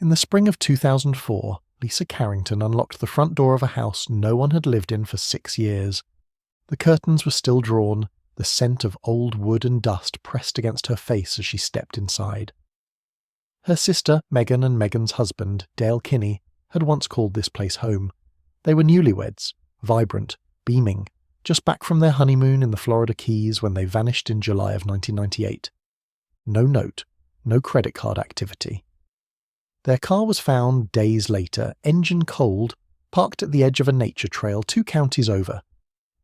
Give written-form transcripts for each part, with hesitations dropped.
In the spring of 2004, Lisa Carrington unlocked the front door of a house no one had lived in for 6 years. The curtains were still drawn, the scent of old wood and dust pressed against her face as she stepped inside. Her sister, Megan, and Megan's husband, Dale Kinney, had once called this place home. They were newlyweds, vibrant, beaming, just back from their honeymoon in the Florida Keys when they vanished in July of 1998. No note, no credit card activity. Their car was found days later, engine cold, parked at the edge of a nature trail 2 counties over.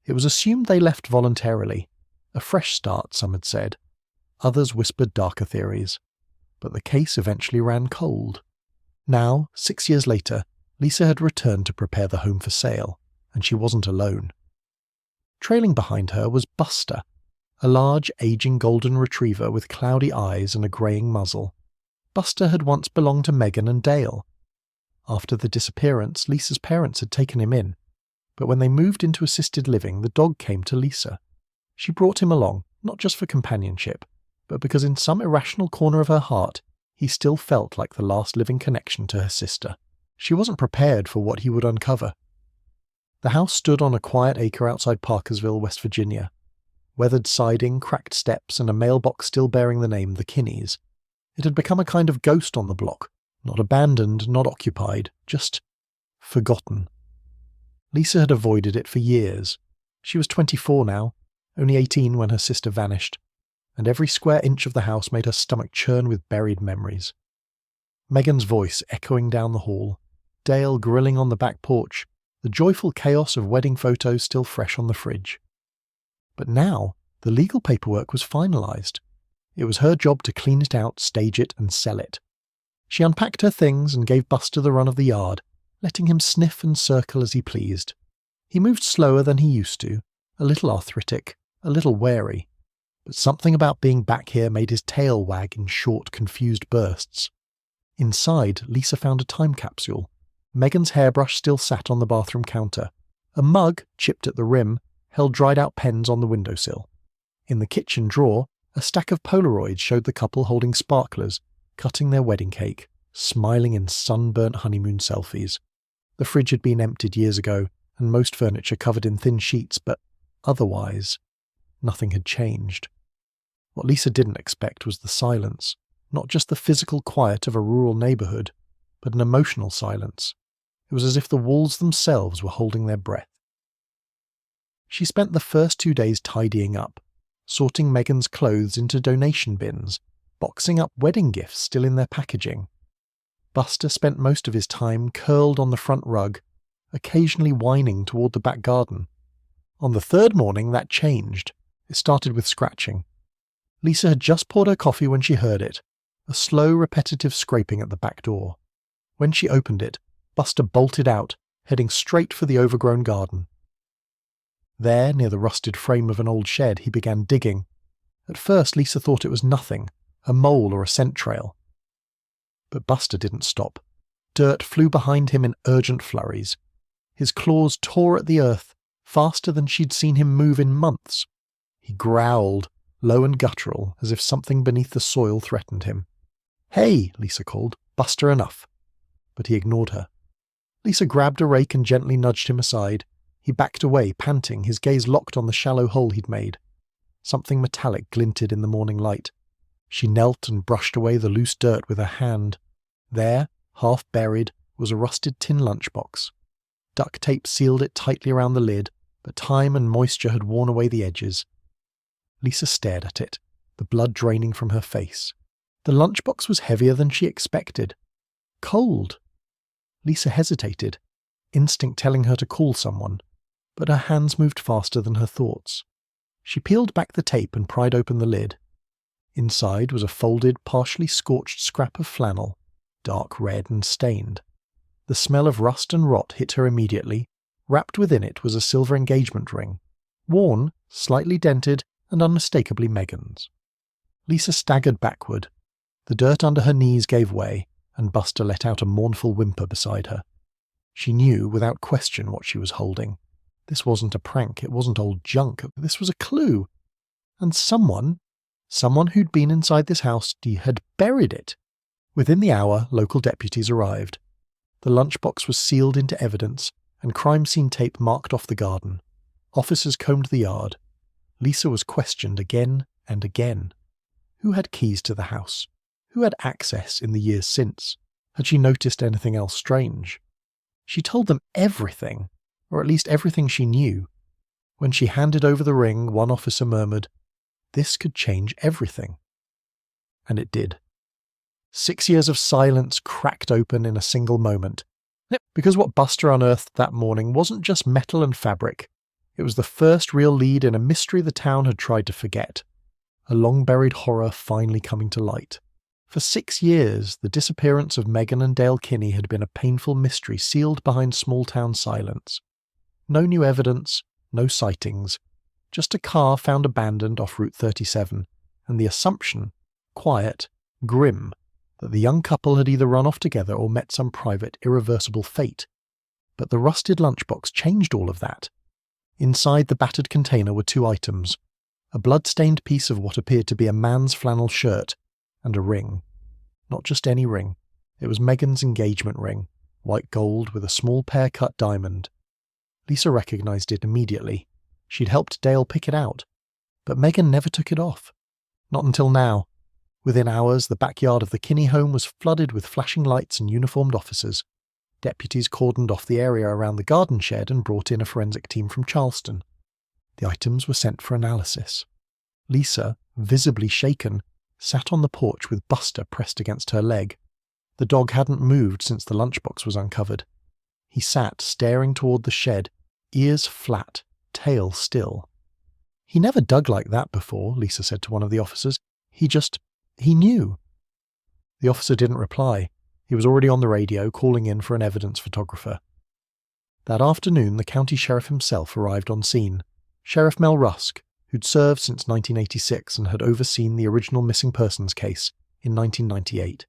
It was assumed they left voluntarily. A fresh start, some had said. Others whispered darker theories. But the case eventually ran cold. Now, 6 years later, Lisa had returned to prepare the home for sale, and she wasn't alone. Trailing behind her was Buster, a large, aging golden retriever with cloudy eyes and a greying muzzle. Buster had once belonged to Megan and Dale. After the disappearance, Lisa's parents had taken him in, but when they moved into assisted living, the dog came to Lisa. She brought him along, not just for companionship, but because in some irrational corner of her heart, he still felt like the last living connection to her sister. She wasn't prepared for what he would uncover. The house stood on a quiet acre outside Parkersville, West Virginia. Weathered siding, cracked steps, and a mailbox still bearing the name The Kinneys. It had become a kind of ghost on the block, not abandoned, not occupied, just forgotten. Lisa had avoided it for years. She was 24 now, only 18 when her sister vanished, and every square inch of the house made her stomach churn with buried memories. Megan's voice echoing down the hall, Dale grilling on the back porch, the joyful chaos of wedding photos still fresh on the fridge. But now, the legal paperwork was finalized. It was her job to clean it out, stage it, and sell it. She unpacked her things and gave Buster the run of the yard, letting him sniff and circle as he pleased. He moved slower than he used to, a little arthritic, a little wary, but something about being back here made his tail wag in short, confused bursts. Inside, Lisa found a time capsule. Megan's hairbrush still sat on the bathroom counter. A mug, chipped at the rim, held dried-out pens on the windowsill. In the kitchen drawer, a stack of Polaroids showed the couple holding sparklers, cutting their wedding cake, smiling in sunburnt honeymoon selfies. The fridge had been emptied years ago, and most furniture covered in thin sheets, but otherwise, nothing had changed. What Lisa didn't expect was the silence, not just the physical quiet of a rural neighborhood, but an emotional silence. It was as if the walls themselves were holding their breath. She spent the first 2 days tidying up, sorting Megan's clothes into donation bins, boxing up wedding gifts still in their packaging. Buster spent most of his time curled on the front rug, occasionally whining toward the back garden. On the third morning, that changed. It started with scratching. Lisa had just poured her coffee when she heard it, a slow, repetitive scraping at the back door. When she opened it, Buster bolted out, heading straight for the overgrown garden. There, near the rusted frame of an old shed, he began digging. At first, Lisa thought it was nothing, a mole or a scent trail. But Buster didn't stop. Dirt flew behind him in urgent flurries. His claws tore at the earth, faster than she'd seen him move in months. He growled, low and guttural, as if something beneath the soil threatened him. "Hey," Lisa called, "Buster, enough." But he ignored her. Lisa grabbed a rake and gently nudged him aside. He backed away, panting, his gaze locked on the shallow hole he'd made. Something metallic glinted in the morning light. She knelt and brushed away the loose dirt with her hand. There, half buried, was a rusted tin lunchbox. Duct tape sealed it tightly around the lid, but time and moisture had worn away the edges. Lisa stared at it, the blood draining from her face. The lunchbox was heavier than she expected. Cold. Lisa hesitated, instinct telling her to call someone, but her hands moved faster than her thoughts. She peeled back the tape and pried open the lid. Inside was a folded, partially scorched scrap of flannel, dark red and stained. The smell of rust and rot hit her immediately. Wrapped within it was a silver engagement ring, worn, slightly dented, and unmistakably Megan's. Lisa staggered backward. The dirt under her knees gave way, and Buster let out a mournful whimper beside her. She knew, without question, what she was holding. This wasn't a prank, it wasn't old junk, this was a clue. And someone who'd been inside this house, had buried it. Within the hour, local deputies arrived. The lunchbox was sealed into evidence, and crime scene tape marked off the garden. Officers combed the yard. Lisa was questioned again and again. Who had keys to the house? Who had access in the years since? Had she noticed anything else strange? She told them everything, or at least everything she knew. When she handed over the ring, one officer murmured, "This could change everything." And it did. 6 years of silence cracked open in a single moment. Because what Buster unearthed that morning wasn't just metal and fabric. It was the first real lead in a mystery the town had tried to forget. A long-buried horror finally coming to light. For 6 years, the disappearance of Megan and Dale Kinney had been a painful mystery sealed behind small-town silence. No new evidence, no sightings, just a car found abandoned off Route 37, and the assumption, quiet, grim, that the young couple had either run off together or met some private, irreversible fate. But the rusted lunchbox changed all of that. Inside the battered container were 2 items, a blood-stained piece of what appeared to be a man's flannel shirt, and a ring. Not just any ring. It was Megan's engagement ring, white gold with a small pear-cut diamond. Lisa recognized it immediately. She'd helped Dale pick it out. But Megan never took it off. Not until now. Within hours, the backyard of the Kinney home was flooded with flashing lights and uniformed officers. Deputies cordoned off the area around the garden shed and brought in a forensic team from Charleston. The items were sent for analysis. Lisa, visibly shaken, sat on the porch with Buster pressed against her leg. The dog hadn't moved since the lunchbox was uncovered. He sat staring toward the shed, ears flat, tail still. "He never dug like that before," Lisa said to one of the officers. He knew." The officer didn't reply. He was already on the radio, calling in for an evidence photographer. That afternoon, the county sheriff himself arrived on scene. Sheriff Mel Rusk, who'd served since 1986 and had overseen the original missing persons case in 1998.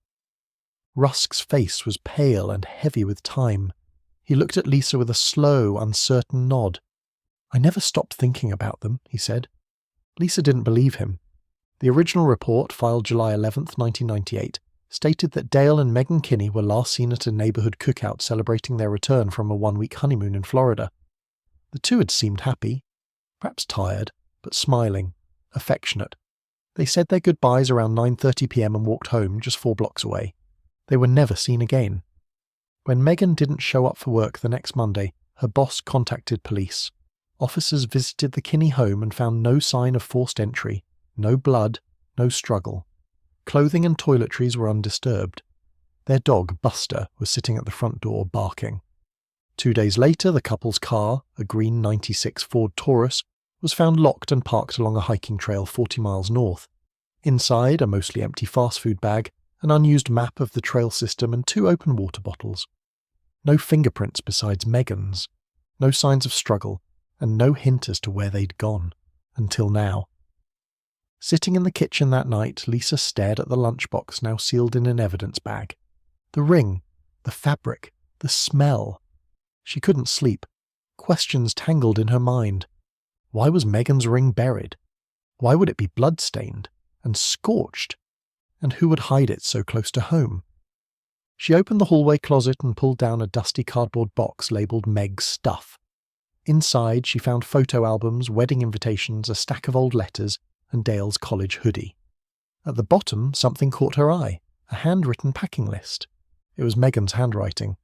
Rusk's face was pale and heavy with time. He looked at Lisa with a slow, uncertain nod. "I never stopped thinking about them," he said. Lisa didn't believe him. The original report, filed July 11th, 1998, stated that Dale and Megan Kinney were last seen at a neighborhood cookout celebrating their return from a 1-week honeymoon in Florida. The two had seemed happy, perhaps tired, but smiling, affectionate. They said their goodbyes around 9:30 p.m. and walked home just 4 blocks away. They were never seen again. When Megan didn't show up for work the next Monday, her boss contacted police. Officers visited the Kinney home and found no sign of forced entry, no blood, no struggle. Clothing and toiletries were undisturbed. Their dog, Buster, was sitting at the front door barking. 2 days later, the couple's car, a green '96 Ford Taurus, was found locked and parked along a hiking trail 40 miles north. Inside, a mostly empty fast food bag, an unused map of the trail system and 2 open water bottles. No fingerprints besides Megan's. No signs of struggle, and no hint as to where they'd gone. Until now. Sitting in the kitchen that night, Lisa stared at the lunchbox now sealed in an evidence bag. The ring, the fabric, the smell. She couldn't sleep. Questions tangled in her mind. Why was Megan's ring buried? Why would it be blood-stained and scorched? And who would hide it so close to home? She opened the hallway closet and pulled down a dusty cardboard box labelled Meg's Stuff. Inside, she found photo albums, wedding invitations, a stack of old letters, and Dale's college hoodie. At the bottom, something caught her eye, a handwritten packing list. It was Megan's handwriting.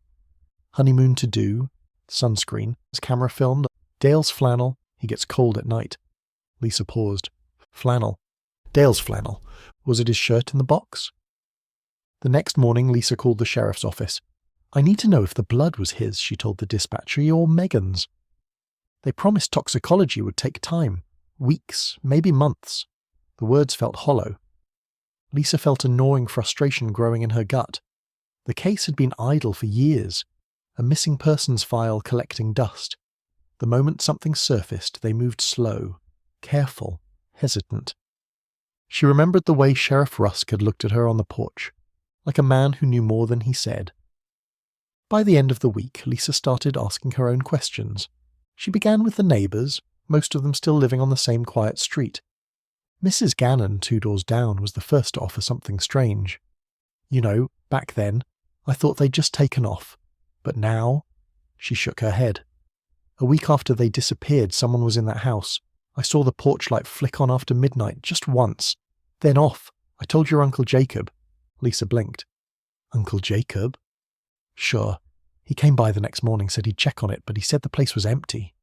Honeymoon to do, sunscreen, his camera filmed, Dale's flannel, he gets cold at night. Lisa paused. Flannel. Dale's flannel. Was it his shirt in the box? The next morning, Lisa called the sheriff's office. "I need to know if the blood was his," she told the dispatcher, "or Megan's." They promised toxicology would take time. Weeks, maybe months. The words felt hollow. Lisa felt a gnawing frustration growing in her gut. The case had been idle for years, a missing persons file collecting dust. The moment something surfaced, they moved slow, careful, hesitant. She remembered the way Sheriff Rusk had looked at her on the porch, like a man who knew more than he said. By the end of the week, Lisa started asking her own questions. She began with the neighbours, most of them still living on the same quiet street. Mrs. Gannon, 2 doors down, was the first to offer something strange. Back then, I thought they'd just taken off. But now, she shook her head. A week after they disappeared, someone was in that house. I saw the porch light flick on after midnight, just once. Then off. I told your Uncle Jacob. Lisa blinked. Uncle Jacob? Sure. He came by the next morning, said he'd check on it, but he said the place was empty.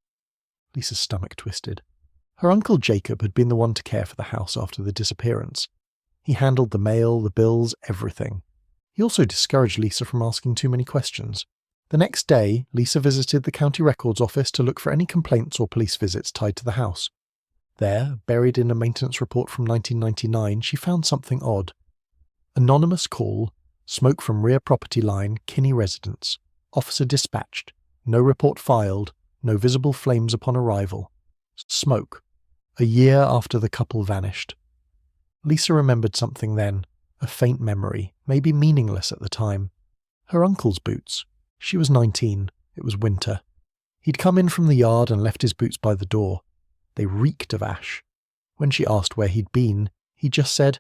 Lisa's stomach twisted. Her Uncle Jacob had been the one to care for the house after the disappearance. He handled the mail, the bills, everything. He also discouraged Lisa from asking too many questions. The next day, Lisa visited the county records office to look for any complaints or police visits tied to the house. There, buried in a maintenance report from 1999, she found something odd. Anonymous call, smoke from rear property line, Kinney residence. Officer dispatched. No report filed, no visible flames upon arrival. Smoke. A year after the couple vanished. Lisa remembered something then, a faint memory, maybe meaningless at the time. Her uncle's boots. She was 19. It was winter. He'd come in from the yard and left his boots by the door. They reeked of ash. When she asked where he'd been, he just said,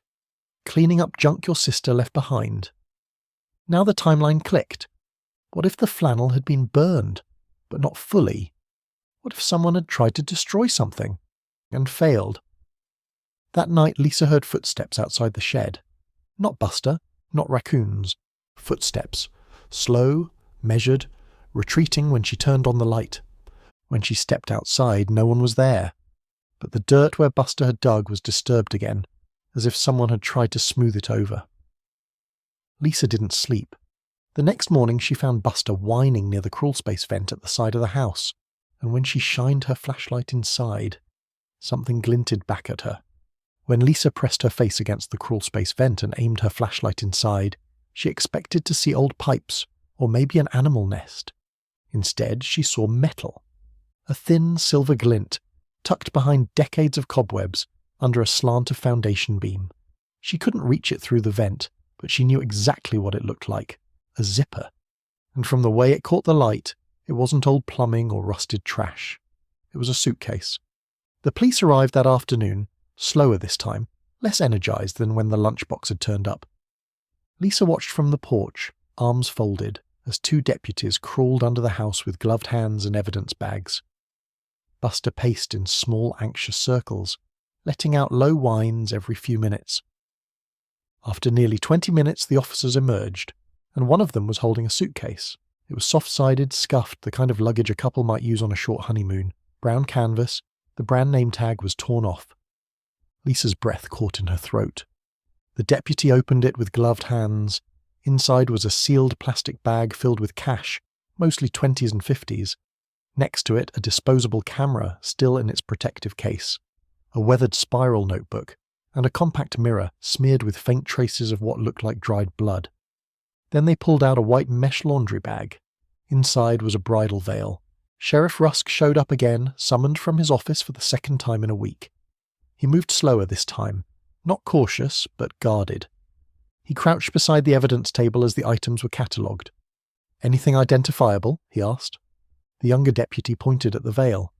"Cleaning up junk your sister left behind." Now the timeline clicked. What if the flannel had been burned, but not fully? What if someone had tried to destroy something and failed? That night Lisa heard footsteps outside the shed. Not Buster, not raccoons. Footsteps. Slow, measured, retreating when she turned on the light. When she stepped outside, no one was there. But the dirt where Buster had dug was disturbed again, as if someone had tried to smooth it over. Lisa didn't sleep. The next morning she found Buster whining near the crawlspace vent at the side of the house, and when she shined her flashlight inside, something glinted back at her. When Lisa pressed her face against the crawlspace vent and aimed her flashlight inside, she expected to see old pipes, or maybe an animal nest. Instead, she saw metal. A thin silver glint, tucked behind decades of cobwebs, under a slant of foundation beam. She couldn't reach it through the vent, but she knew exactly what it looked like. A zipper. And from the way it caught the light, it wasn't old plumbing or rusted trash. It was a suitcase. The police arrived that afternoon, slower this time, less energized than when the lunchbox had turned up. Lisa watched from the porch, arms folded, as two deputies crawled under the house with gloved hands and evidence bags. Buster paced in small, anxious circles, letting out low whines every few minutes. After nearly 20 minutes, the officers emerged, and one of them was holding a suitcase. It was soft-sided, scuffed, the kind of luggage a couple might use on a short honeymoon. Brown canvas, the brand name tag was torn off. Lisa's breath caught in her throat. The deputy opened it with gloved hands. Inside was a sealed plastic bag filled with cash, mostly 20s and 50s. Next to it, a disposable camera still in its protective case, a weathered spiral notebook, and a compact mirror smeared with faint traces of what looked like dried blood. Then they pulled out a white mesh laundry bag. Inside was a bridal veil. Sheriff Rusk showed up again, summoned from his office for the second time in a week. He moved slower this time, not cautious, but guarded. He crouched beside the evidence table as the items were catalogued. "Anything identifiable?" he asked. The younger deputy pointed at the veil.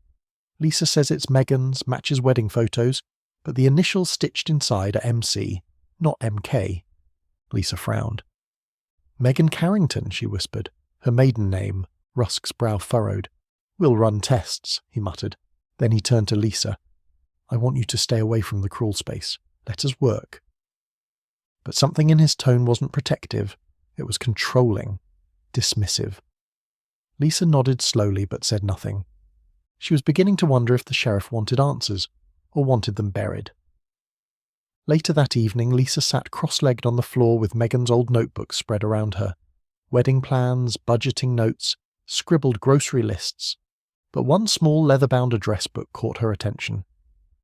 "Lisa says it's Megan's, matches wedding photos, but the initials stitched inside are MC, not MK." Lisa frowned. "Megan Carrington," she whispered. "Her maiden name." Rusk's brow furrowed. "We'll run tests," he muttered. Then he turned to Lisa. "I want you to stay away from the crawl space. Let us work." But something in his tone wasn't protective. It was controlling, dismissive. Lisa nodded slowly but said nothing. She was beginning to wonder if the sheriff wanted answers, or wanted them buried. Later that evening, Lisa sat cross-legged on the floor with Megan's old notebook spread around her. Wedding plans, budgeting notes, scribbled grocery lists. But one small leather-bound address book caught her attention.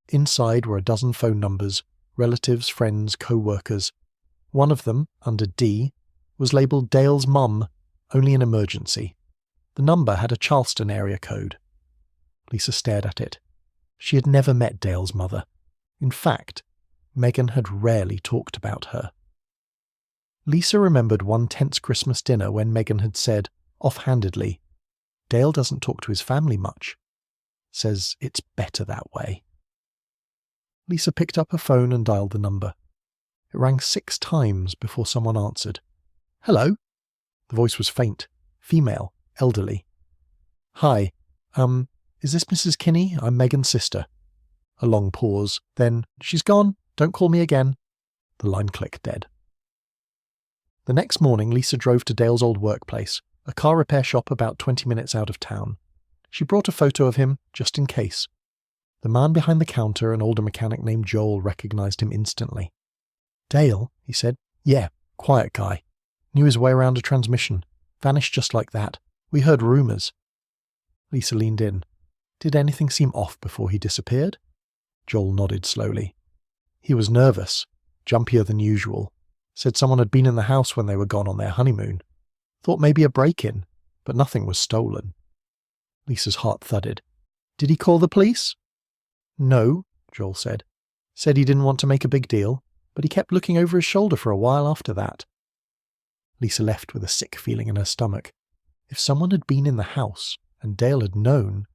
Inside were a dozen phone numbers, relatives, friends, co-workers. One of them, under D, was labelled Dale's mum, only an emergency. The number had a Charleston area code. Lisa stared at it. She had never met Dale's mother. In fact, Megan had rarely talked about her. Lisa remembered one tense Christmas dinner when Megan had said, offhandedly, "Dale doesn't talk to his family much. Says it's better that way." Lisa picked up her phone and dialed the number. It rang 6 times before someone answered. "Hello?" The voice was faint, female, elderly. "Hi, is this Mrs. Kinney? I'm Megan's sister." A long pause, then, "She's gone, don't call me again." The line clicked dead. The next morning, Lisa drove to Dale's old workplace, a car repair shop about 20 minutes out of town. She brought a photo of him, just in case. The man behind the counter, an older mechanic named Joel, recognized him instantly. "Dale," he said. "Yeah, quiet guy. Knew his way around a transmission. Vanished just like that. We heard rumours." Lisa leaned in. "Did anything seem off before he disappeared?" Joel nodded slowly. "He was nervous, jumpier than usual. Said someone had been in the house when they were gone on their honeymoon. Thought maybe a break-in, but nothing was stolen." Lisa's heart thudded. "Did he call the police?" "No," Joel said. "Said he didn't want to make a big deal, but he kept looking over his shoulder for a while after that." Lisa left with a sick feeling in her stomach. If someone had been in the house, and Dale had known,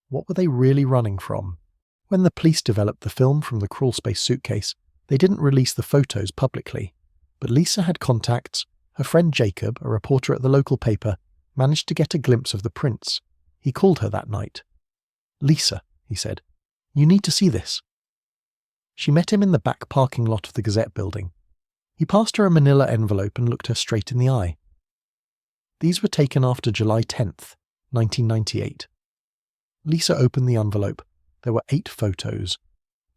what were they really running from? When the police developed the film from the crawlspace suitcase, they didn't release the photos publicly. But Lisa had contacts. Her friend Jacob, a reporter at the local paper, managed to get a glimpse of the prints. He called her that night. "Lisa," he said, "you need to see this." She met him in the back parking lot of the Gazette building. He passed her a manila envelope and looked her straight in the eye. These were taken after July 10th, 1998. Lisa opened the envelope. There were 8 photos.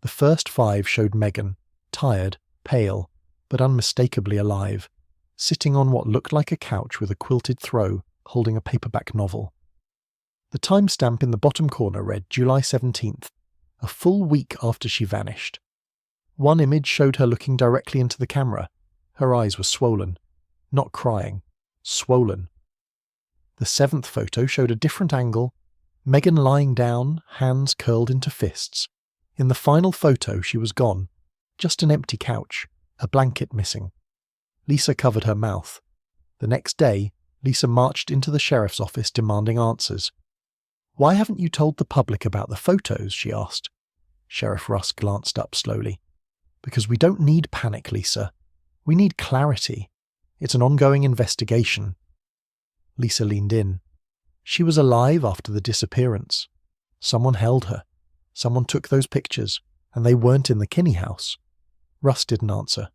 The first 5 showed Megan, tired, pale, but unmistakably alive, sitting on what looked like a couch with a quilted throw, holding a paperback novel. The timestamp in the bottom corner read July 17th, a full week after she vanished. One image showed her looking directly into the camera. Her eyes were swollen. Not crying. Swollen. The 7th photo showed a different angle. Megan lying down, hands curled into fists. In the final photo, she was gone. Just an empty couch. A blanket missing. Lisa covered her mouth. The next day, Lisa marched into the sheriff's office demanding answers. "Why haven't you told the public about the photos?" she asked. Sheriff Russ glanced up slowly. "Because we don't need panic, Lisa. We need clarity. It's an ongoing investigation." Lisa leaned in. She was alive after the disappearance. Someone held her. Someone took those pictures, and they weren't in the Kinney house. Russ didn't answer.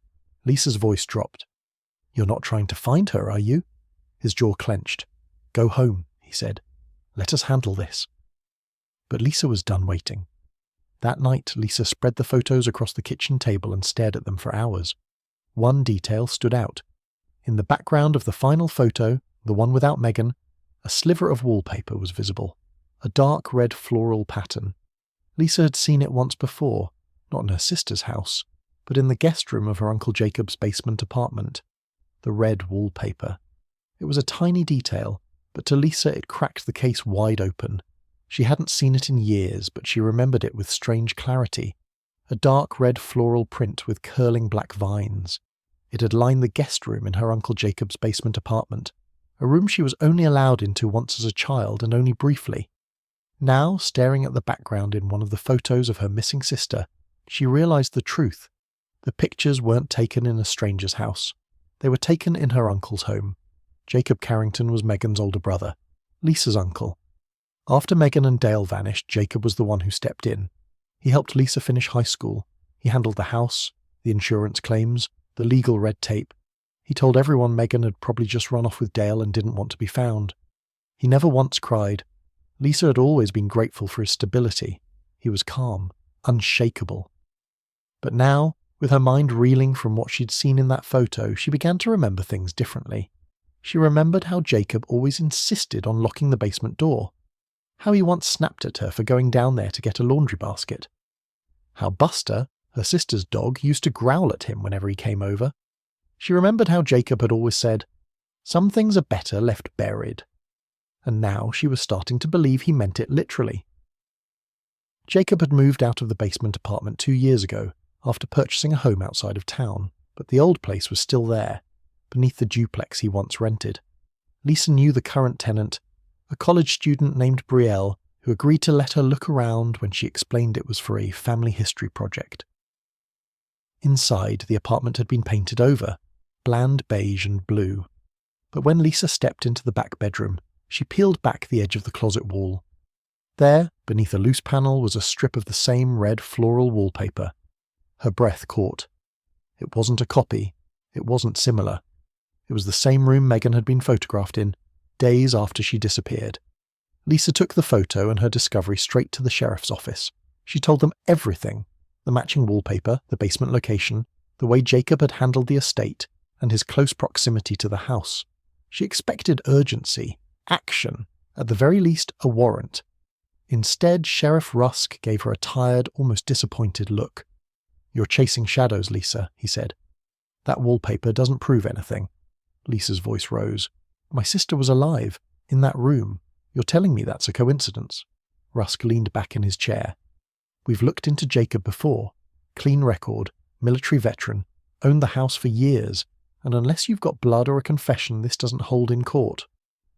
Lisa's voice dropped. "You're not trying to find her, are you?" His jaw clenched. "Go home," he said. "Let us handle this." But Lisa was done waiting. That night, Lisa spread the photos across the kitchen table and stared at them for hours. One detail stood out. In the background of the final photo, the one without Megan, a sliver of wallpaper was visible, a dark red floral pattern. Lisa had seen it once before, not in her sister's house, but in the guest room of her Uncle Jacob's basement apartment. The red wallpaper. It was a tiny detail, but to Lisa it cracked the case wide open. She hadn't seen it in years, but she remembered it with strange clarity. A dark red floral print with curling black vines. It had lined the guest room in her Uncle Jacob's basement apartment, a room she was only allowed into once as a child and only briefly. Now, staring at the background in one of the photos of her missing sister, she realized the truth. The pictures weren't taken in a stranger's house. They were taken in her uncle's home. Jacob Carrington was Megan's older brother, Lisa's uncle. After Megan and Dale vanished, Jacob was the one who stepped in. He helped Lisa finish high school. He handled the house, the insurance claims, the legal red tape. He told everyone Megan had probably just run off with Dale and didn't want to be found. He never once cried. Lisa had always been grateful for his stability. He was calm, unshakable. But now, with her mind reeling from what she'd seen in that photo, she began to remember things differently. She remembered how Jacob always insisted on locking the basement door. How he once snapped at her for going down there to get a laundry basket. How Buster, her sister's dog, used to growl at him whenever he came over. She remembered how Jacob had always said, "Some things are better left buried." And now she was starting to believe he meant it literally. Jacob had moved out of the basement apartment 2 years ago, after purchasing a home outside of town, but the old place was still there, beneath the duplex he once rented. Lisa knew the current tenant, a college student named Brielle, who agreed to let her look around when she explained it was for a family history project. Inside, the apartment had been painted over, bland beige and blue. But when Lisa stepped into the back bedroom, she peeled back the edge of the closet wall. There, beneath a loose panel, was a strip of the same red floral wallpaper. Her breath caught. It wasn't a copy. It wasn't similar. It was the same room Megan had been photographed in, days after she disappeared. Lisa took the photo and her discovery straight to the sheriff's office. She told them everything: the matching wallpaper, the basement location, the way Jacob had handled the estate, and his close proximity to the house. She expected urgency, action, at the very least a warrant. Instead, Sheriff Rusk gave her a tired, almost disappointed look. "You're chasing shadows, Lisa," he said. "That wallpaper doesn't prove anything." Lisa's voice rose. "My sister was alive, in that room. You're telling me that's a coincidence?" Rusk leaned back in his chair. "We've looked into Jacob before. Clean record, military veteran, owned the house for years, and unless you've got blood or a confession, this doesn't hold in court."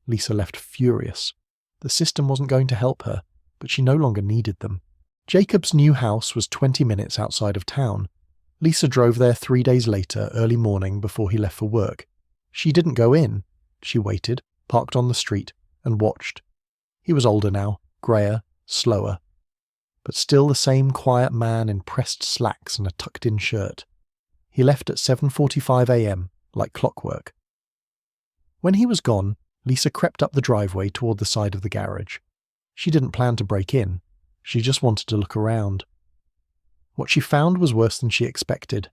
Lisa left furious. The system wasn't going to help her, but she no longer needed them. Jacob's new house was 20 minutes outside of town. Lisa drove there 3 days later, early morning, before he left for work. She didn't go in. She waited, parked on the street, and watched. He was older now, greyer, slower, but still the same quiet man in pressed slacks and a tucked-in shirt. He left at 7:45 a.m., like clockwork. When he was gone, Lisa crept up the driveway toward the side of the garage. She didn't plan to break in. She just wanted to look around. What she found was worse than she expected.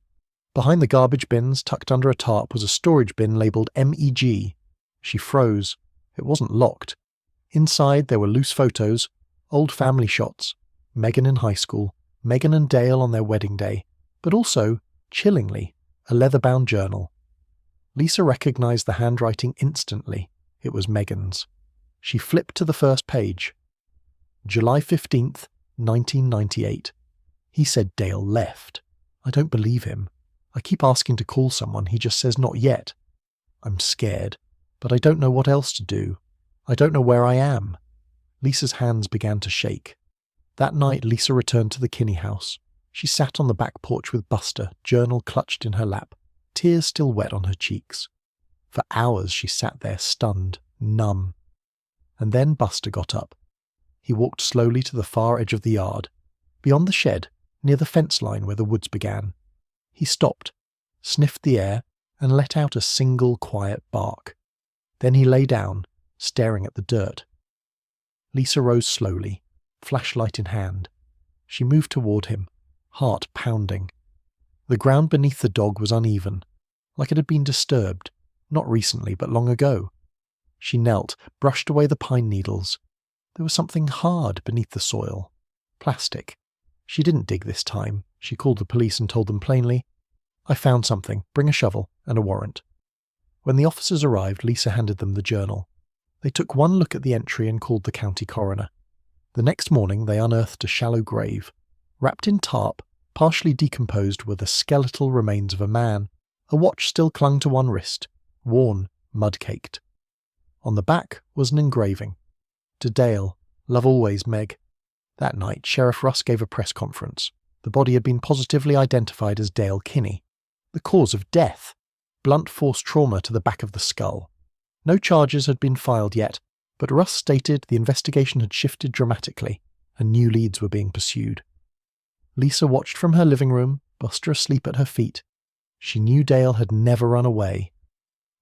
Behind the garbage bins, tucked under a tarp, was a storage bin labelled MEG. She froze. It wasn't locked. Inside there were loose photos, old family shots, Megan in high school, Megan and Dale on their wedding day, but also, chillingly, a leather-bound journal. Lisa recognized the handwriting instantly. It was Megan's. She flipped to the first page. July 15th, 1998. He said Dale left. I don't believe him. I keep asking to call someone, he just says not yet. I'm scared, but I don't know what else to do. I don't know where I am. Lisa's hands began to shake. That night Lisa returned to the Kinney house. She sat on the back porch with Buster, journal clutched in her lap, tears still wet on her cheeks. For hours she sat there stunned, numb. And then Buster got up. He walked slowly to the far edge of the yard, beyond the shed, near the fence line where the woods began. He stopped, sniffed the air, and let out a single quiet bark. Then he lay down, staring at the dirt. Lisa rose slowly, flashlight in hand. She moved toward him, heart pounding. The ground beneath the dog was uneven, like it had been disturbed, not recently but long ago. She knelt, brushed away the pine needles. There was something hard beneath the soil. Plastic. She didn't dig this time. She called the police and told them plainly, "I found something. Bring a shovel and a warrant." When the officers arrived, Lisa handed them the journal. They took one look at the entry and called the county coroner. The next morning they unearthed a shallow grave. Wrapped in tarp, partially decomposed, were the skeletal remains of a man. A watch still clung to one wrist, worn, mud-caked. On the back was an engraving. To Dale, love always, Meg. That night, Sheriff Russ gave a press conference. The body had been positively identified as Dale Kinney. The cause of death: blunt force trauma to the back of the skull. No charges had been filed yet, but Russ stated the investigation had shifted dramatically, and new leads were being pursued. Lisa watched from her living room, Buster asleep at her feet. She knew Dale had never run away.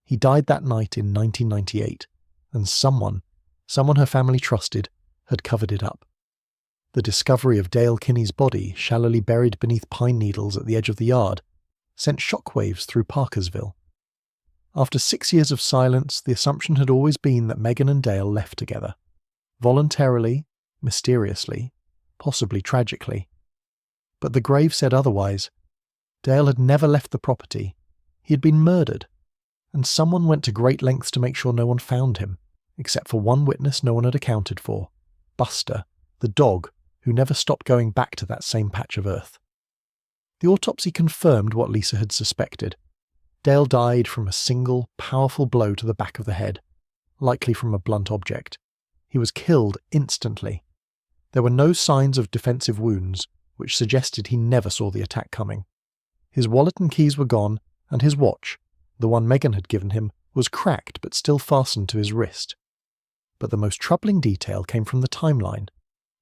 He died that night in 1998, and someone her family trusted, had covered it up. The discovery of Dale Kinney's body, shallowly buried beneath pine needles at the edge of the yard, sent shockwaves through Parkersville. After 6 years of silence, the assumption had always been that Megan and Dale left together. Voluntarily, mysteriously, possibly tragically. But the grave said otherwise. Dale had never left the property. He had been murdered. And someone went to great lengths to make sure no one found him, except for one witness no one had accounted for, Buster, the dog, who never stopped going back to that same patch of earth. The autopsy confirmed what Lisa had suspected. Dale died from a single, powerful blow to the back of the head, likely from a blunt object. He was killed instantly. There were no signs of defensive wounds, which suggested he never saw the attack coming. His wallet and keys were gone, and his watch, the one Megan had given him, was cracked but still fastened to his wrist. But the most troubling detail came from the timeline.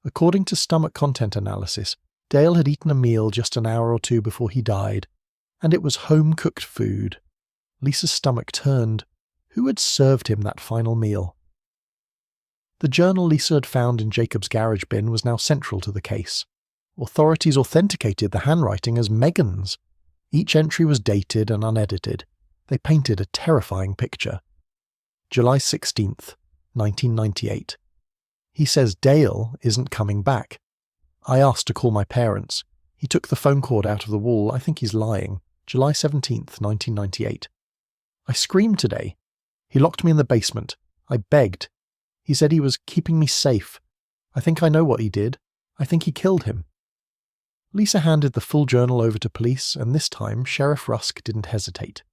According to stomach content analysis, Dale had eaten a meal just an hour or two before he died, and it was home-cooked food. Lisa's stomach turned. Who had served him that final meal? The journal Lisa had found in Jacob's garage bin was now central to the case. Authorities authenticated the handwriting as Megan's. Each entry was dated and unedited. They painted a terrifying picture. July 16th, 1998. He says Dale isn't coming back. I asked to call my parents. He took the phone cord out of the wall. I think he's lying. July 17th, 1998. I screamed today. He locked me in the basement. I begged. He said he was keeping me safe. I think I know what he did. I think he killed him. Lisa handed the full journal over to police, and this time Sheriff Rusk didn't hesitate.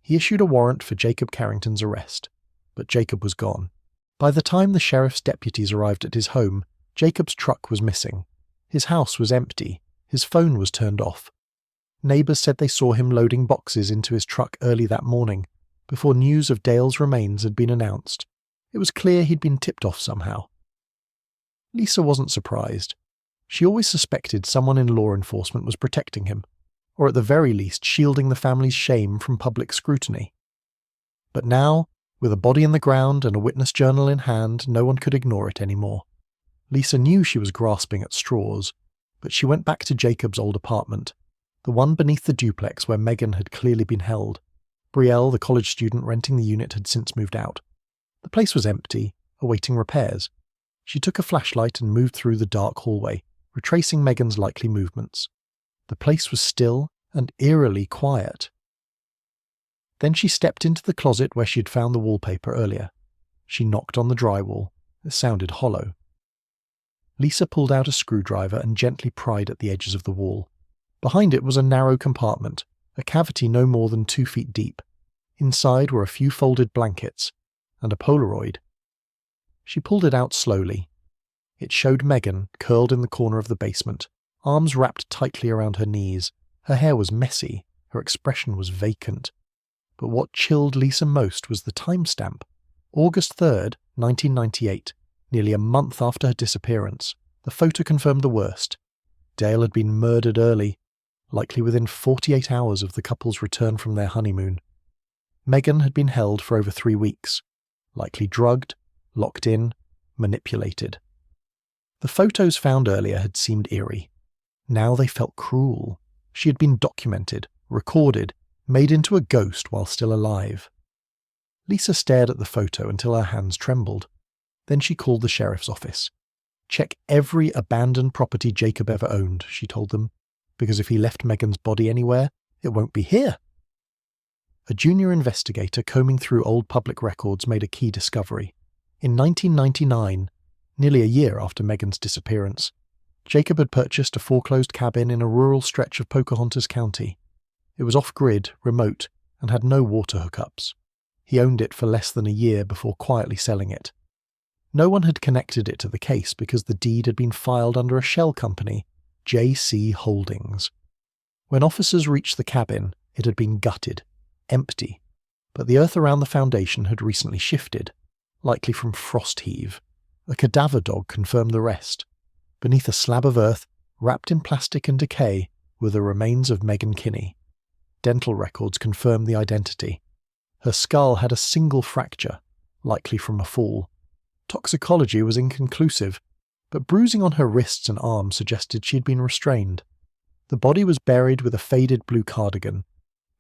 He issued a warrant for Jacob Carrington's arrest, but Jacob was gone. By the time the sheriff's deputies arrived at his home, Jacob's truck was missing. His house was empty. His phone was turned off. Neighbours said they saw him loading boxes into his truck early that morning, before news of Dale's remains had been announced. It was clear he'd been tipped off somehow. Lisa wasn't surprised. She always suspected someone in law enforcement was protecting him, or at the very least shielding the family's shame from public scrutiny. But now, with a body in the ground and a witness journal in hand, no one could ignore it anymore. Lisa knew she was grasping at straws, but she went back to Jacob's old apartment, the one beneath the duplex where Megan had clearly been held. Brielle, the college student renting the unit, had since moved out. The place was empty, awaiting repairs. She took a flashlight and moved through the dark hallway, retracing Megan's likely movements. The place was still and eerily quiet. Then she stepped into the closet where she had found the wallpaper earlier. She knocked on the drywall. It sounded hollow. Lisa pulled out a screwdriver and gently pried at the edges of the wall. Behind it was a narrow compartment, a cavity no more than 2 feet deep. Inside were a few folded blankets and a Polaroid. She pulled it out slowly. It showed Megan curled in the corner of the basement, arms wrapped tightly around her knees. Her hair was messy, her expression was vacant. But what chilled Lisa most was the timestamp. August 3rd, 1998, nearly a month after her disappearance. The photo confirmed the worst. Dale had been murdered early, likely within 48 hours of the couple's return from their honeymoon. Megan had been held for over 3 weeks, likely drugged, locked in, manipulated. The photos found earlier had seemed eerie. Now they felt cruel. She had been documented, recorded, made into a ghost while still alive. Lisa stared at the photo until her hands trembled. Then she called the sheriff's office. "Check every abandoned property Jacob ever owned," she told them, "because if he left Megan's body anywhere, it won't be here." A junior investigator combing through old public records made a key discovery. In 1999, nearly a year after Megan's disappearance, Jacob had purchased a foreclosed cabin in a rural stretch of Pocahontas County. It was off-grid, remote, and had no water hookups. He owned it for less than a year before quietly selling it. No one had connected it to the case because the deed had been filed under a shell company, J.C. Holdings. When officers reached the cabin, it had been gutted, empty, but the earth around the foundation had recently shifted, likely from frost heave. A cadaver dog confirmed the rest. Beneath a slab of earth, wrapped in plastic and decay, were the remains of Megan Kinney. Dental records confirmed the identity. Her skull had a single fracture, likely from a fall. Toxicology was inconclusive, but bruising on her wrists and arms suggested she had been restrained. The body was buried with a faded blue cardigan,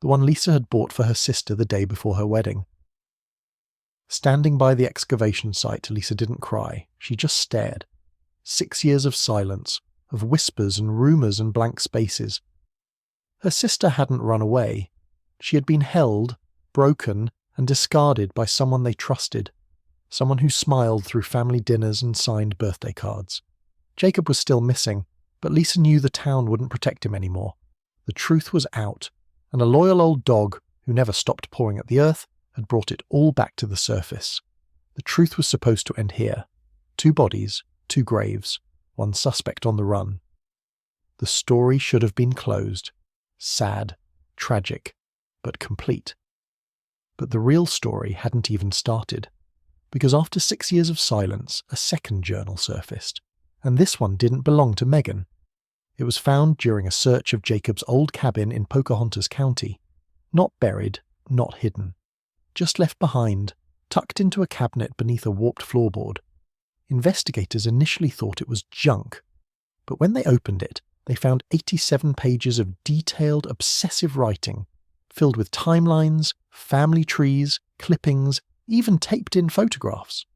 the one Lisa had bought for her sister the day before her wedding. Standing by the excavation site, Lisa didn't cry. She just stared. 6 years of silence, of whispers and rumours and blank spaces. Her sister hadn't run away. She had been held, broken, and discarded by someone they trusted, someone who smiled through family dinners and signed birthday cards. Jacob was still missing, but Lisa knew the town wouldn't protect him anymore. The truth was out, and a loyal old dog, who never stopped pawing at the earth, had brought it all back to the surface. The truth was supposed to end here. 2 bodies, 2 graves, 1 suspect on the run. The story should have been closed. Sad, tragic, but complete. But the real story hadn't even started, because after 6 years of silence, a second journal surfaced, and this one didn't belong to Megan. It was found during a search of Jacob's old cabin in Pocahontas County. Not buried, not hidden. Just left behind, tucked into a cabinet beneath a warped floorboard. Investigators initially thought it was junk, but when they opened it, they found 87 pages of detailed, obsessive writing, filled with timelines, family trees, clippings, even taped-in photographs.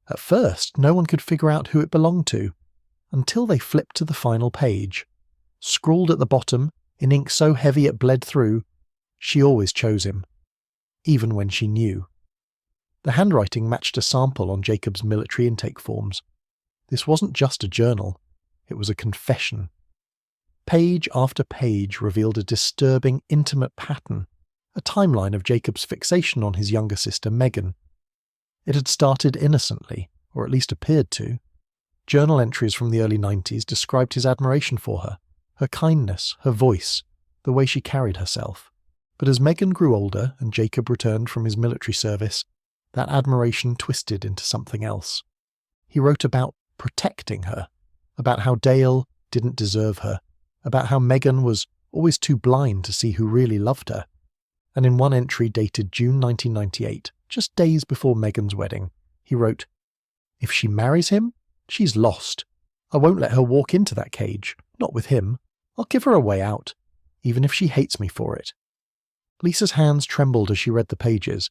At first, no one could figure out who it belonged to, until they flipped to the final page. Scrawled at the bottom, in ink so heavy it bled through, she always chose him, even when she knew. The handwriting matched a sample on Jacob's military intake forms. This wasn't just a journal, it was a confession. Page after page revealed a disturbing, intimate pattern, a timeline of Jacob's fixation on his younger sister Megan. It had started innocently, or at least appeared to. Journal entries from the early 90s described his admiration for her kindness, her voice, the way she carried herself. But as Megan grew older and Jacob returned from his military service, that admiration twisted into something else. He wrote about protecting her, about how Dale didn't deserve her, about how Megan was always too blind to see who really loved her. And in one entry dated June 1998, just days before Megan's wedding, he wrote, "If she marries him, she's lost. I won't let her walk into that cage, not with him. I'll give her a way out, even if she hates me for it." Lisa's hands trembled as she read the pages.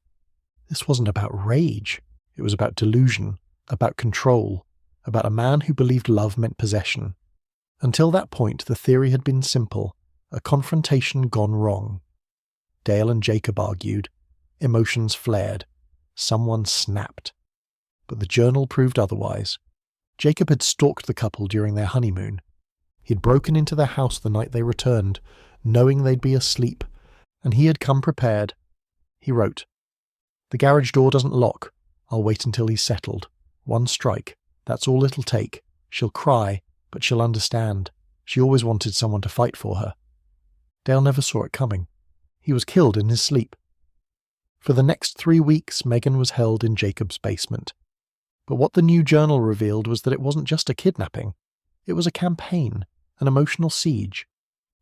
This wasn't about rage. It was about delusion, about control, about a man who believed love meant possession. Until that point, the theory had been simple, a confrontation gone wrong. Dale and Jacob argued. Emotions flared. Someone snapped. But the journal proved otherwise. Jacob had stalked the couple during their honeymoon. He'd broken into their house the night they returned, knowing they'd be asleep, and he had come prepared. He wrote, "The garage door doesn't lock. I'll wait until he's settled. One strike. That's all it'll take. She'll cry, but she'll understand. She always wanted someone to fight for her." Dale never saw it coming. He was killed in his sleep. For the next 3 weeks, Megan was held in Jacob's basement. But what the new journal revealed was that it wasn't just a kidnapping. It was a campaign, an emotional siege.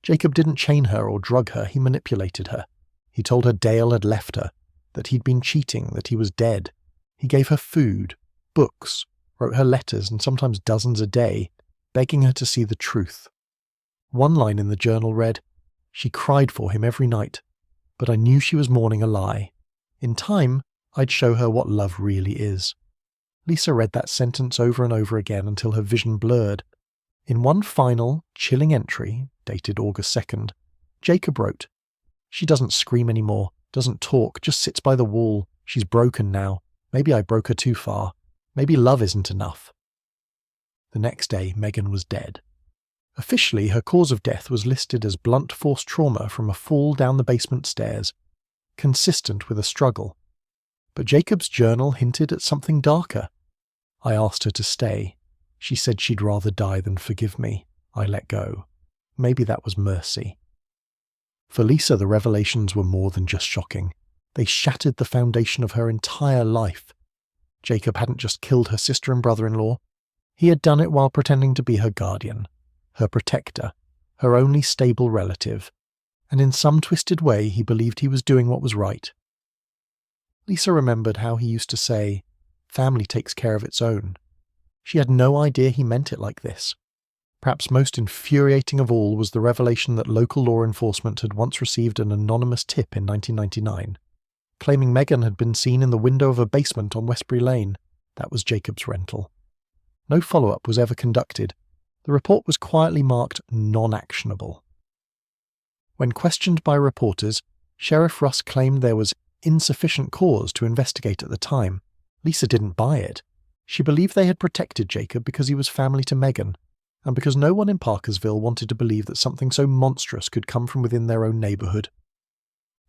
Jacob didn't chain her or drug her, he manipulated her. He told her Dale had left her, that he'd been cheating, that he was dead. He gave her food, books, wrote her letters, and sometimes dozens a day, begging her to see the truth. One line in the journal read, "She cried for him every night, but I knew she was mourning a lie. In time, I'd show her what love really is." Lisa read that sentence over and over again until her vision blurred. In one final, chilling entry, dated August 2nd, Jacob wrote, "She doesn't scream anymore, doesn't talk, just sits by the wall. She's broken now. Maybe I broke her too far. Maybe love isn't enough." The next day, Megan was dead. Officially, her cause of death was listed as blunt force trauma from a fall down the basement stairs, consistent with a struggle. But Jacob's journal hinted at something darker. "I asked her to stay. She said she'd rather die than forgive me. I let go. Maybe that was mercy." For Lisa, the revelations were more than just shocking. They shattered the foundation of her entire life. Jacob hadn't just killed her sister and brother-in-law. He had done it while pretending to be her guardian, her protector, her only stable relative, and in some twisted way he believed he was doing what was right. Lisa remembered how he used to say, "Family takes care of its own." She had no idea he meant it like this. Perhaps most infuriating of all was the revelation that local law enforcement had once received an anonymous tip in 1999, claiming Megan had been seen in the window of a basement on Westbury Lane. That was Jacob's rental. No follow-up was ever conducted. The report was quietly marked non-actionable. When questioned by reporters, Sheriff Russ claimed there was insufficient cause to investigate at the time. Lisa didn't buy it. She believed they had protected Jacob because he was family to Megan, and because no one in Parkersville wanted to believe that something so monstrous could come from within their own neighborhood.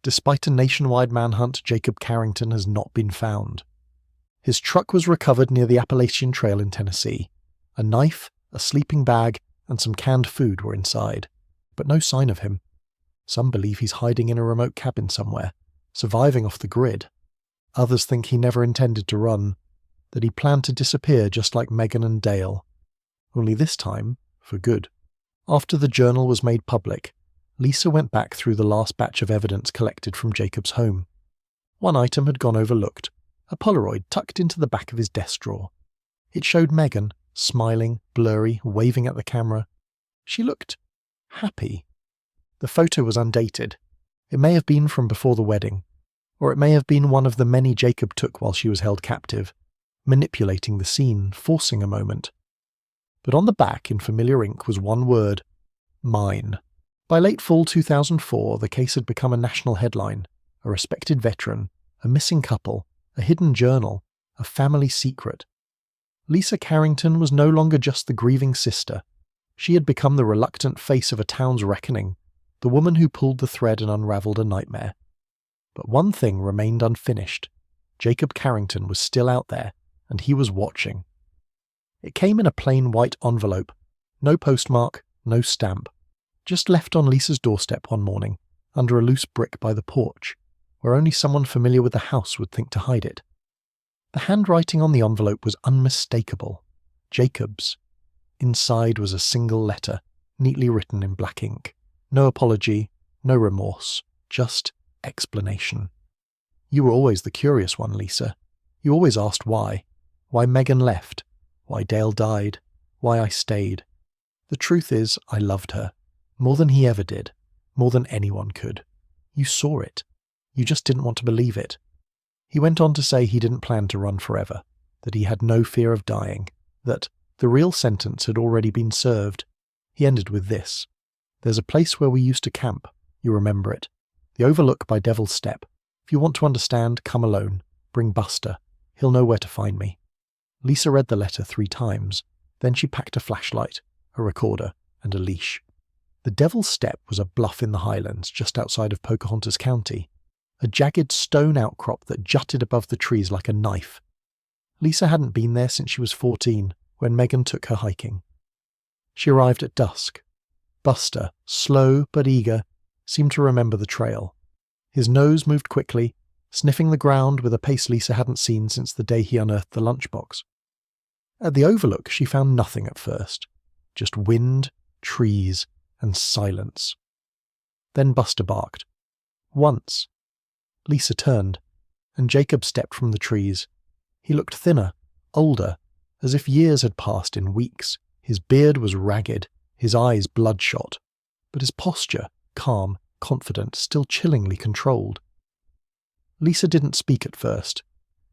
Despite a nationwide manhunt, Jacob Carrington has not been found. His truck was recovered near the Appalachian Trail in Tennessee. A knife, a sleeping bag, and some canned food were inside, but no sign of him. Some believe he's hiding in a remote cabin somewhere, surviving off the grid. Others think he never intended to run, that he planned to disappear just like Megan and Dale. Only this time, for good. After the journal was made public, Lisa went back through the last batch of evidence collected from Jacob's home. One item had gone overlooked, a Polaroid tucked into the back of his desk drawer. It showed Megan, smiling, blurry, waving at the camera. She looked happy. The photo was undated. It may have been from before the wedding, or it may have been one of the many Jacob took while she was held captive, manipulating the scene, forcing a moment. But on the back, in familiar ink, was one word: mine. By late fall 2004, the case had become a national headline, a respected veteran, a missing couple, a hidden journal, a family secret. Lisa Carrington was no longer just the grieving sister. She had become the reluctant face of a town's reckoning, the woman who pulled the thread and unravelled a nightmare. But one thing remained unfinished. Jacob Carrington was still out there, and he was watching. It came in a plain white envelope. No postmark, no stamp. Just left on Lisa's doorstep one morning, under a loose brick by the porch, where only someone familiar with the house would think to hide it. The handwriting on the envelope was unmistakable. Jacob's. Inside was a single letter, neatly written in black ink. No apology, no remorse, just explanation. You were always the curious one, Lisa. You always asked why. Why Megan left. Why Dale died. Why I stayed. The truth is, I loved her. More than he ever did. More than anyone could. You saw it. You just didn't want to believe it. He went on to say he didn't plan to run forever, that he had no fear of dying, that the real sentence had already been served. He ended with this: "There's a place where we used to camp. You remember it. The overlook by Devil's Step. If you want to understand, come alone. Bring Buster. He'll know where to find me." Lisa read the letter 3 times. Then she packed a flashlight, a recorder, and a leash. The Devil's Step was a bluff in the Highlands just outside of Pocahontas County, a jagged stone outcrop that jutted above the trees like a knife. Lisa hadn't been there since she was 14, when Megan took her hiking. She arrived at dusk. Buster, slow but eager, seemed to remember the trail. His nose moved quickly, sniffing the ground with a pace Lisa hadn't seen since the day he unearthed the lunchbox. At the overlook, she found nothing at first. Just wind, trees, and silence. Then Buster barked. Once. Lisa turned, and Jacob stepped from the trees. He looked thinner, older, as if years had passed in weeks. His beard was ragged, his eyes bloodshot, but his posture, calm, confident, still chillingly controlled. Lisa didn't speak at first.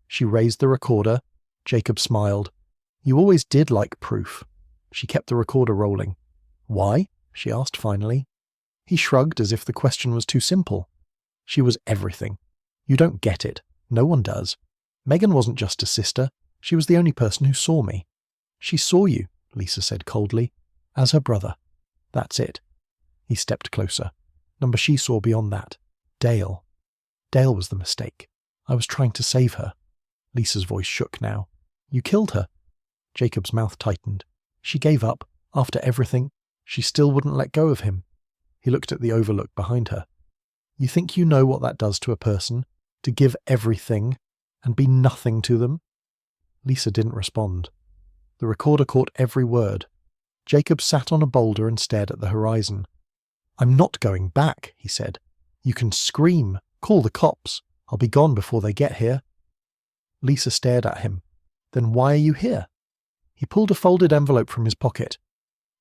She raised the recorder. Jacob smiled. "You always did like proof." She kept the recorder rolling. "Why?" she asked finally. He shrugged as if the question was too simple. "She was everything. You don't get it. No one does. Megan wasn't just a sister. She was the only person who saw me." "She saw you," Lisa said coldly, "as her brother. That's it." He stepped closer. "Number she saw beyond that. Dale. Dale was the mistake. I was trying to save her." Lisa's voice shook now. "You killed her." Jacob's mouth tightened. "She gave up. After everything, she still wouldn't let go of him." He looked at the overlook behind her. "You think you know what that does to a person? To give everything and be nothing to them?" Lisa didn't respond. The recorder caught every word. Jacob sat on a boulder and stared at the horizon. "I'm not going back," he said. "You can scream. Call the cops. I'll be gone before they get here." Lisa stared at him. "Then why are you here?" He pulled a folded envelope from his pocket.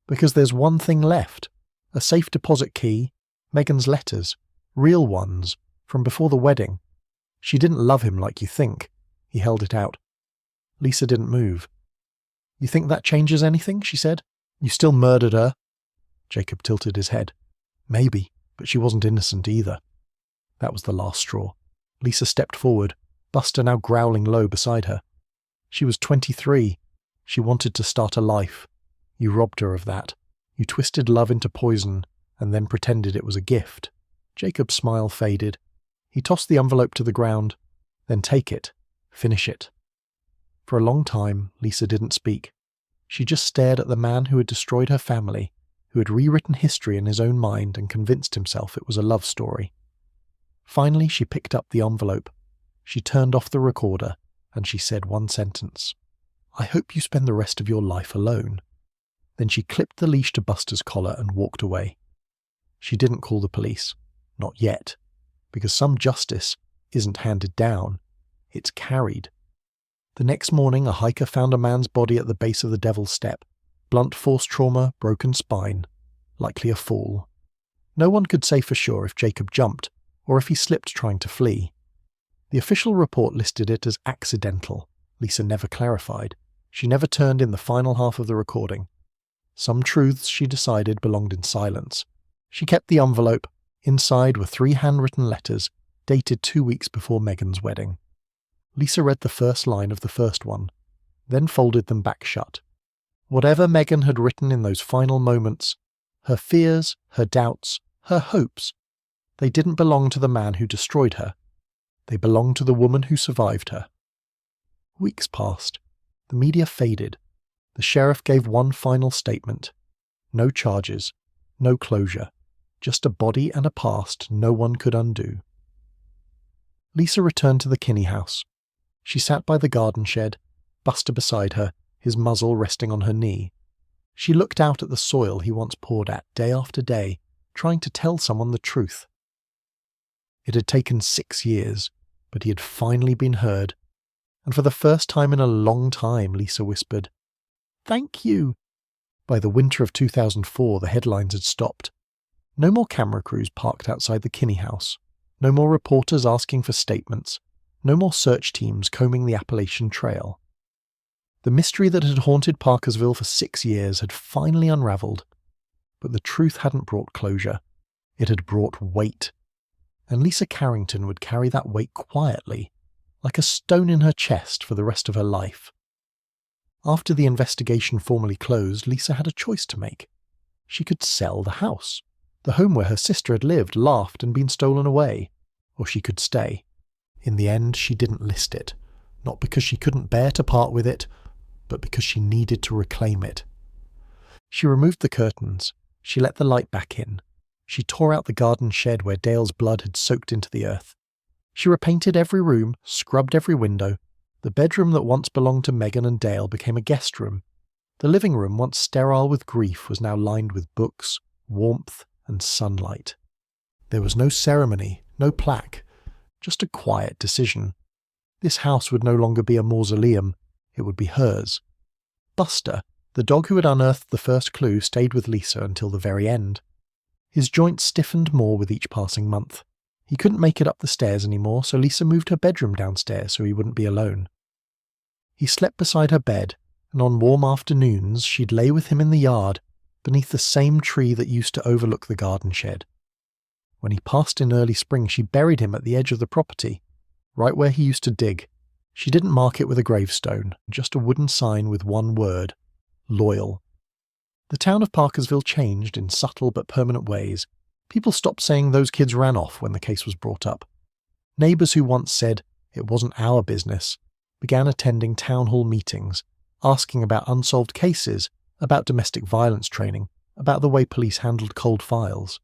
"Because there's one thing left. A safe deposit key, Megan's letters, real ones, from before the wedding. She didn't love him like you think." He held it out. Lisa didn't move. "You think that changes anything?" she said. "You still murdered her." Jacob tilted his head. "Maybe, but she wasn't innocent either." That was the last straw. Lisa stepped forward, Buster now growling low beside her. She was 23. She wanted to start a life. You robbed her of that. You twisted love into poison, and then pretended it was a gift. Jacob's smile faded. He tossed the envelope to the ground. "Then take it. Finish it." For a long time, Lisa didn't speak. She just stared at the man who had destroyed her family, who had rewritten history in his own mind and convinced himself it was a love story. Finally, she picked up the envelope. She turned off the recorder, and she said one sentence. "I hope you spend the rest of your life alone." Then she clipped the leash to Buster's collar and walked away. She didn't call the police. Not yet. Because some justice isn't handed down. It's carried. The next morning, a hiker found a man's body at the base of the Devil's Step. Blunt force trauma, broken spine. Likely a fall. No one could say for sure if Jacob jumped, or if he slipped trying to flee. The official report listed it as accidental. Lisa never clarified. She never turned in the final half of the recording. Some truths, she decided, belonged in silence. She kept the envelope. Inside were 3 handwritten letters, dated 2 weeks before Megan's wedding. Lisa read the first line of the first one, then folded them back shut. Whatever Megan had written in those final moments, her fears, her doubts, her hopes, they didn't belong to the man who destroyed her. They belonged to the woman who survived her. Weeks passed. The media faded. The sheriff gave one final statement. No charges. No closure. Just a body and a past no one could undo. Lisa returned to the Kinney house. She sat by the garden shed, Buster beside her, his muzzle resting on her knee. She looked out at the soil he once poured at day after day, trying to tell someone the truth. It had taken 6 years, but he had finally been heard. And for the first time in a long time, Lisa whispered, "Thank you." By the winter of 2004, the headlines had stopped. No more camera crews parked outside the Kinney house. No more reporters asking for statements. No more search teams combing the Appalachian Trail. The mystery that had haunted Parkersville for 6 years had finally unraveled. But the truth hadn't brought closure. It had brought weight. And Lisa Carrington would carry that weight quietly, like a stone in her chest for the rest of her life. After the investigation formally closed, Lisa had a choice to make. She could sell the house, the home where her sister had lived, laughed, and been stolen away. Or she could stay. In the end, she didn't list it, not because she couldn't bear to part with it, but because she needed to reclaim it. She removed the curtains. She let the light back in. She tore out the garden shed where Dale's blood had soaked into the earth. She repainted every room, scrubbed every window. The bedroom that once belonged to Megan and Dale became a guest room. The living room, once sterile with grief, was now lined with books, warmth, and sunlight. There was no ceremony, no plaque, just a quiet decision. This house would no longer be a mausoleum, it would be hers. Buster, the dog who had unearthed the first clue, stayed with Lisa until the very end. His joints stiffened more with each passing month. He couldn't make it up the stairs anymore, so Lisa moved her bedroom downstairs so he wouldn't be alone. He slept beside her bed, and on warm afternoons she'd lay with him in the yard, beneath the same tree that used to overlook the garden shed. When he passed in early spring, she buried him at the edge of the property, right where he used to dig. She didn't mark it with a gravestone, just a wooden sign with one word: loyal. The town of Parkersville changed in subtle but permanent ways. People stopped saying those kids ran off when the case was brought up. Neighbours who once said it wasn't our business began attending town hall meetings, asking about unsolved cases, about domestic violence training, about the way police handled cold files.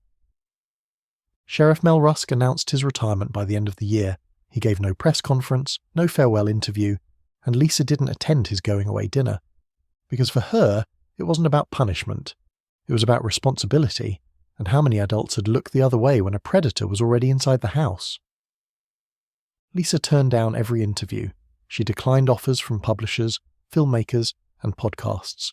Sheriff Mel Rusk announced his retirement by the end of the year. He gave no press conference, no farewell interview, and Lisa didn't attend his going-away dinner. Because for her, it wasn't about punishment. It was about responsibility, and how many adults had looked the other way when a predator was already inside the house. Lisa turned down every interview. She declined offers from publishers, filmmakers, and podcasts.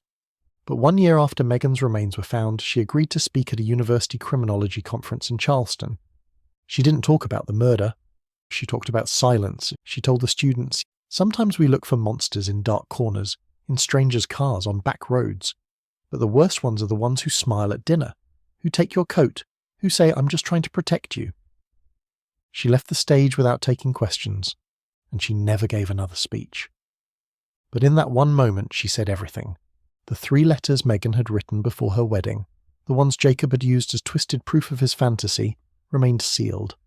But 1 year after Megan's remains were found, she agreed to speak at a university criminology conference in Charleston. She didn't talk about the murder. She talked about silence. She told the students, "Sometimes we look for monsters in dark corners, in strangers' cars, on back roads. But the worst ones are the ones who smile at dinner, who take your coat, who say, 'I'm just trying to protect you.'" She left the stage without taking questions, and she never gave another speech. But in that one moment she said everything. The 3 letters Megan had written before her wedding, the ones Jacob had used as twisted proof of his fantasy, remained sealed.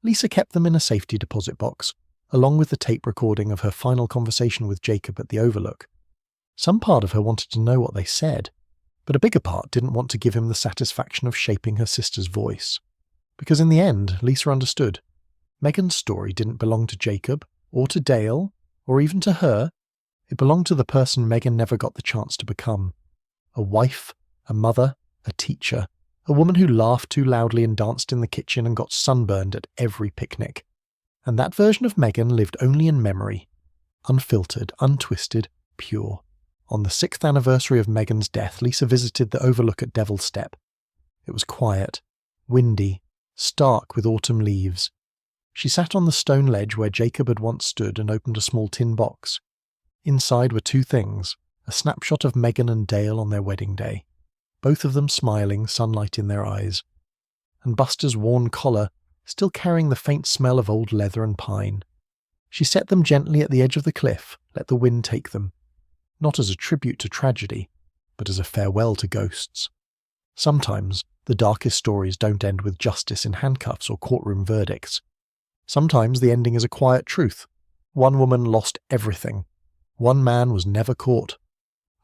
Lisa kept them in a safety deposit box, along with the tape recording of her final conversation with Jacob at the Overlook. Some part of her wanted to know what they said, But a bigger part didn't want to give him the satisfaction of shaping her sister's voice. Because in the end, Lisa understood. Megan's story didn't belong to Jacob, or to Dale, or even to her. It belonged to the person Megan never got the chance to become. A wife, a mother, a teacher, a woman who laughed too loudly and danced in the kitchen and got sunburned at every picnic. And that version of Megan lived only in memory. Unfiltered, untwisted, pure. On the 6th anniversary of Megan's death, Lisa visited the overlook at Devil's Step. It was quiet, windy, stark with autumn leaves. She sat on the stone ledge where Jacob had once stood and opened a small tin box. Inside were two things, a snapshot of Megan and Dale on their wedding day, both of them smiling, sunlight in their eyes, and Buster's worn collar still carrying the faint smell of old leather and pine. She set them gently at the edge of the cliff, let the wind take them, not as a tribute to tragedy, but as a farewell to ghosts. Sometimes the darkest stories don't end with justice in handcuffs or courtroom verdicts. Sometimes the ending is a quiet truth. One woman lost everything. One man was never caught.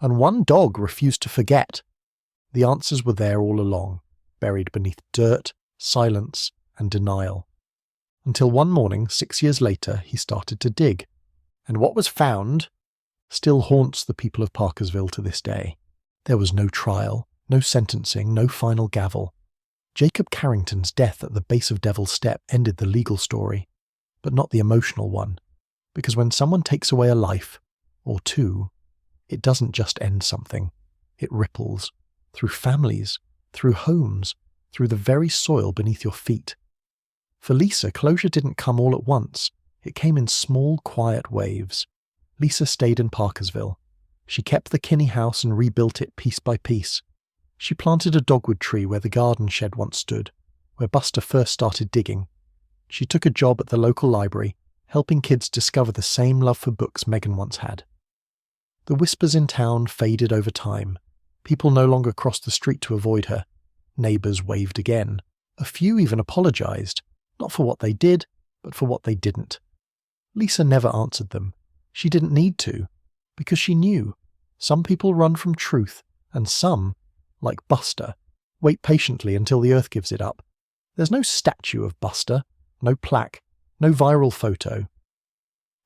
And one dog refused to forget. The answers were there all along, buried beneath dirt, silence, and denial. Until one morning, 6 years later, he started to dig. And what was found still haunts the people of Parkersville to this day. There was no trial, no sentencing, no final gavel. Jacob Carrington's death at the base of Devil's Step ended the legal story, but not the emotional one, because when someone takes away a life, or two, it doesn't just end something. It ripples, through families, through homes, through the very soil beneath your feet. For Lisa, closure didn't come all at once. It came in small, quiet waves. Lisa stayed in Parkersville. She kept the Kinney house and rebuilt it piece by piece. She planted a dogwood tree where the garden shed once stood, where Buster first started digging. She took a job at the local library, helping kids discover the same love for books Megan once had. The whispers in town faded over time. People no longer crossed the street to avoid her. Neighbours waved again. A few even apologised, not for what they did, but for what they didn't. Lisa never answered them. She didn't need to, because she knew. Some people run from truth, and some, like Buster, wait patiently until the earth gives it up. There's no statue of Buster, no plaque, no viral photo.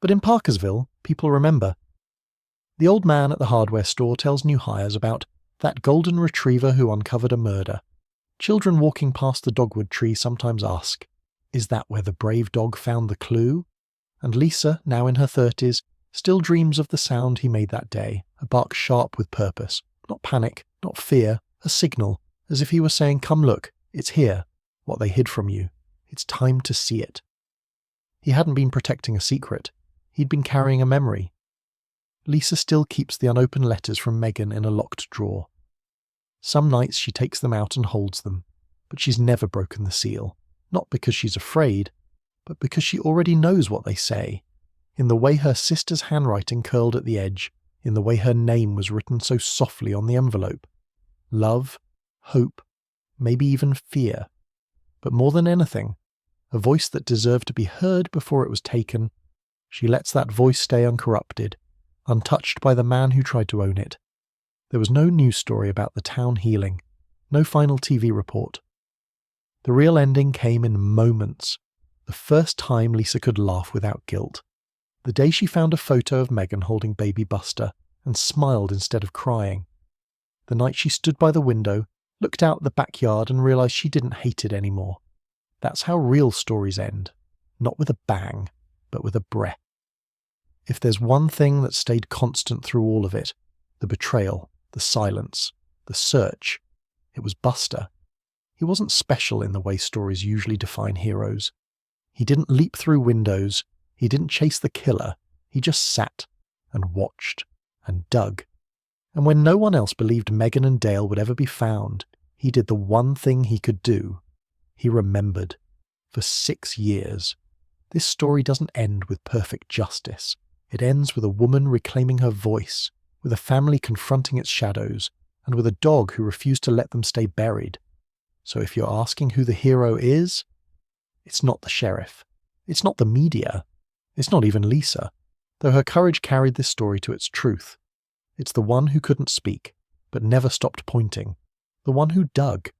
But in Parkersville, people remember. The old man at the hardware store tells new hires about that golden retriever who uncovered a murder. Children walking past the dogwood tree sometimes ask, is that where the brave dog found the clue? And Lisa, now in her 30s, still dreams of the sound he made that day, a bark sharp with purpose, not panic, not fear, a signal, as if he were saying, come look, it's here, what they hid from you. It's time to see it. He hadn't been protecting a secret. He'd been carrying a memory. Lisa still keeps the unopened letters from Megan in a locked drawer. Some nights she takes them out and holds them, but she's never broken the seal, not because she's afraid, but because she already knows what they say, in the way her sister's handwriting curled at the edge, in the way her name was written so softly on the envelope. Love, hope, maybe even fear. But more than anything, a voice that deserved to be heard before it was taken. She lets that voice stay uncorrupted, untouched by the man who tried to own it. There was no news story about the town healing, no final TV report. The real ending came in moments, the first time Lisa could laugh without guilt. The day she found a photo of Megan holding baby Buster and smiled instead of crying. The night she stood by the window, looked out the backyard and realised she didn't hate it anymore. That's how real stories end, not with a bang, but with a breath. If there's one thing that stayed constant through all of it, the betrayal, the silence, the search, it was Buster. He wasn't special in the way stories usually define heroes. He didn't leap through windows, he didn't chase the killer, he just sat and watched and dug. And when no one else believed Megan and Dale would ever be found, he did the one thing he could do. He remembered. For 6 years. This story doesn't end with perfect justice. It ends with a woman reclaiming her voice, with a family confronting its shadows, and with a dog who refused to let them stay buried. So if you're asking who the hero is, it's not the sheriff. It's not the media. It's not even Lisa, though her courage carried this story to its truth. It's the one who couldn't speak, but never stopped pointing. The one who dug.